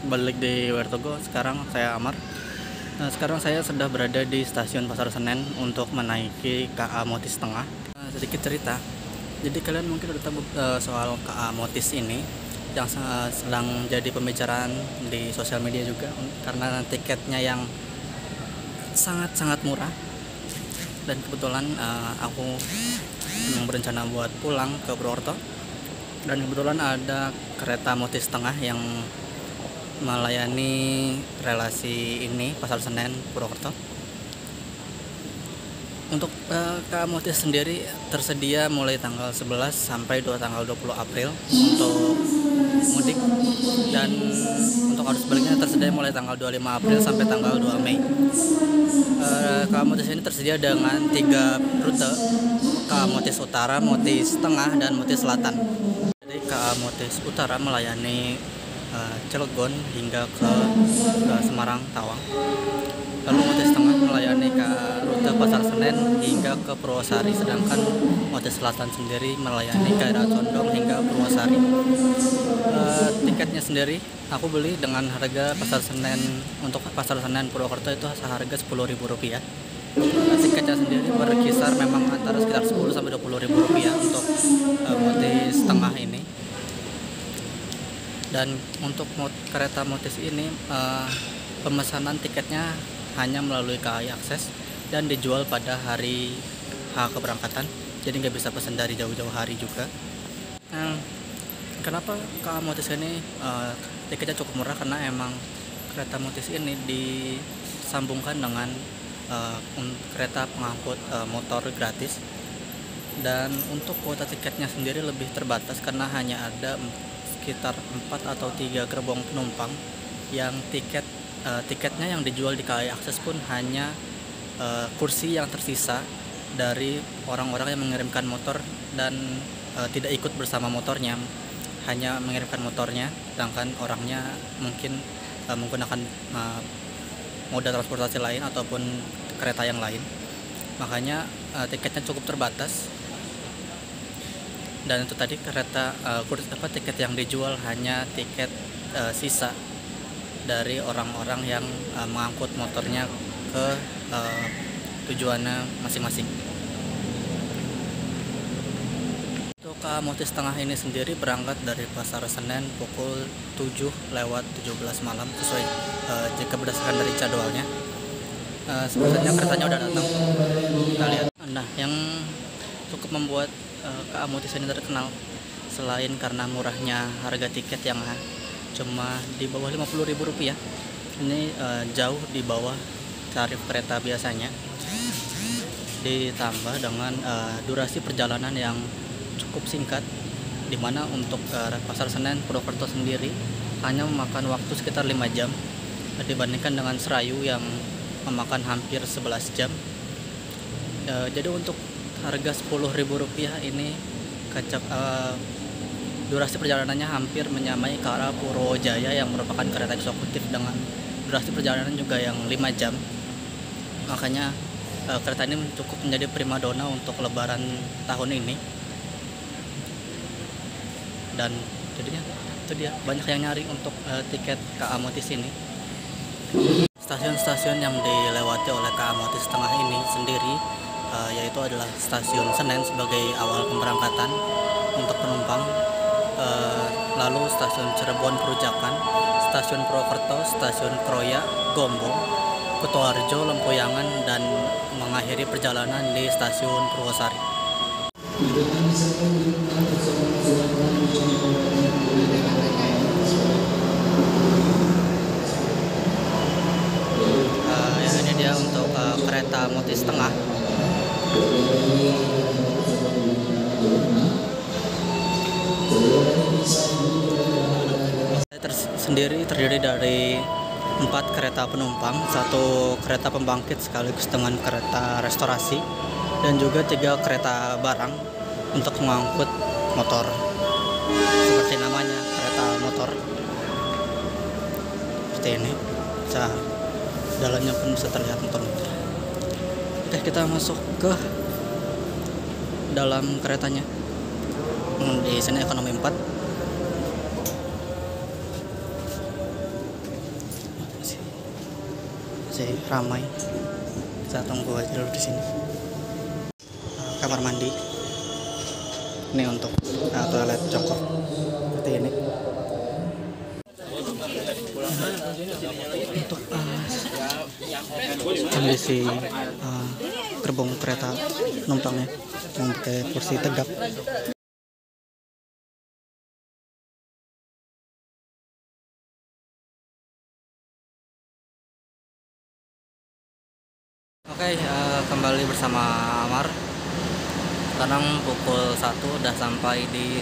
balik di Wertogo. Sekarang saya Amar. Nah, sekarang saya sudah berada di stasiun Pasar Senen untuk menaiki KA Motis Tengah. Sedikit cerita. Jadi kalian mungkin udah tahu soal KA Motis ini yang sedang jadi pembicaraan di sosial media juga karena tiketnya yang sangat murah. Dan kebetulan aku memang berencana buat pulang ke Purwokerto. Dan kebetulan ada kereta Motis Tengah yang melayani relasi ini Pasar Senen Purwokerto. Untuk KA Motis sendiri tersedia mulai tanggal 11 sampai tanggal 20 April untuk mudik, dan untuk arus baliknya tersedia mulai tanggal 25 April sampai tanggal 2 Mei. KA Motis ini tersedia dengan 3 rute: KA Motis Utara, Motis Tengah, dan Motis Selatan. Jadi KA Motis Utara melayani Cilegon hingga ke Semarang, Tawang. Lalu Motis Tengah melayani ke rute Pasar Senen hingga ke Purwosari, sedangkan Motis Selatan sendiri melayani ke daerah Condong hingga Purwosari. Tiketnya sendiri aku beli dengan harga Pasar Senen, untuk Pasar Senen Purwokerto itu seharga Rp10.000. Tiketnya sendiri berkisar memang antara sekitar Rp10.000 sampai Rp20.000 untuk Motis Tengah ini. Dan untuk kereta Motis ini pemesanan tiketnya hanya melalui KAI Akses dan dijual pada hari H keberangkatan, jadi nggak bisa pesan dari jauh-jauh hari juga. Kenapa KA Motis ini tiketnya cukup murah? Karena emang kereta Motis ini disambungkan dengan kereta pengangkut motor gratis, dan untuk kuota tiketnya sendiri lebih terbatas karena hanya ada sekitar 4 atau 3 gerbong penumpang yang tiketnya yang dijual di KAI Akses pun hanya kursi yang tersisa dari orang-orang yang mengirimkan motor dan tidak ikut bersama motornya, hanya mengirimkan motornya, sedangkan orangnya mungkin menggunakan moda transportasi lain ataupun kereta yang lain. Makanya tiketnya cukup terbatas. Dan itu tadi tiket yang dijual hanya tiket sisa dari orang-orang yang mengangkut motornya ke tujuannya masing-masing. Untuk KA Motis Tengah ini sendiri berangkat dari Pasar Senen pukul 7:17 malam sesuai jika berdasarkan dari jadwalnya. Sebenarnya keretanya udah datang. Kita lihat. Nah, yang cukup membuat KA Motis ini terkenal selain karena murahnya harga tiket yang cuma di bawah Rp50.000, ini jauh di bawah tarif kereta biasanya, ditambah dengan durasi perjalanan yang cukup singkat, dimana untuk Pasar Senen Purwokerto sendiri hanya memakan waktu sekitar 5 jam dibandingkan dengan Serayu yang memakan hampir 11 jam. Jadi untuk harga Rp10.000 ini durasi perjalanannya hampir menyamai ke arah Purwojaya yang merupakan kereta eksekutif dengan durasi perjalanan juga yang 5 jam. Makanya kereta ini cukup menjadi primadona untuk lebaran tahun ini. Dan jadinya itu dia, banyak yang nyari untuk tiket KA Motis ini. Stasiun-stasiun yang dilewati oleh KA Motis Tengah ini sendiri yaitu adalah Stasiun Senen sebagai awal pemberangkatan untuk penumpang, lalu Stasiun Cirebon Perujakan, Stasiun Purwokerto, Stasiun Kroya, Gombong, Kutoarjo, Lempuyangan, dan mengakhiri perjalanan di Stasiun Purwosari. Ini dia untuk kereta Motis Tengah. Sendiri terdiri dari 4 kereta penumpang, 1 kereta pembangkit sekaligus dengan kereta restorasi, dan juga 3 kereta barang untuk mengangkut motor. Seperti namanya, kereta motor. Seperti ini. Dalamnya pun bisa terlihat motor-motor. Oke, kita masuk ke dalam keretanya. Di sini ekonomi 4. ramai. Kita tunggu aja dulu di sini. Kamar mandi. Ini untuk toilet jongkok seperti ini. Untuk kondisi gerbong kereta penumpangnya yang pakai kursi tegak. Oke, kembali bersama Amar. Sekarang pukul 1 udah sampai di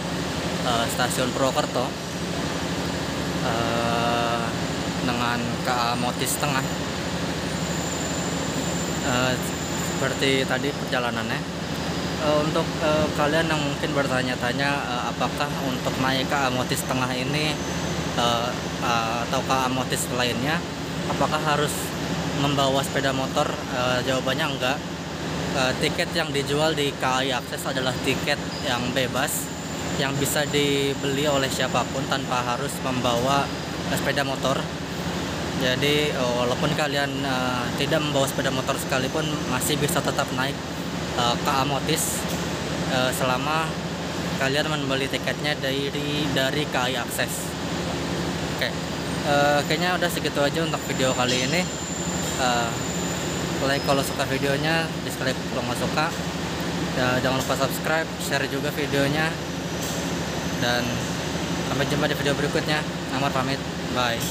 stasiun Purwokerto dengan KA Motis Tengah. Seperti tadi perjalanannya. Untuk kalian yang mungkin bertanya-tanya apakah untuk naik KA Motis Tengah ini atau KA Motis lainnya, apakah harus membawa sepeda motor? Jawabannya enggak. Tiket yang dijual di KAI Akses adalah tiket yang bebas yang bisa dibeli oleh siapapun tanpa harus membawa sepeda motor. Jadi walaupun kalian tidak membawa sepeda motor sekalipun masih bisa tetap naik KA Motis selama kalian membeli tiketnya dari KAI Akses. Oke. Kayaknya udah segitu aja untuk video kali ini. Like kalau suka videonya, dislike kalau nggak suka. Jangan lupa subscribe, share juga videonya, dan sampai jumpa di video berikutnya. Amar pamit, bye.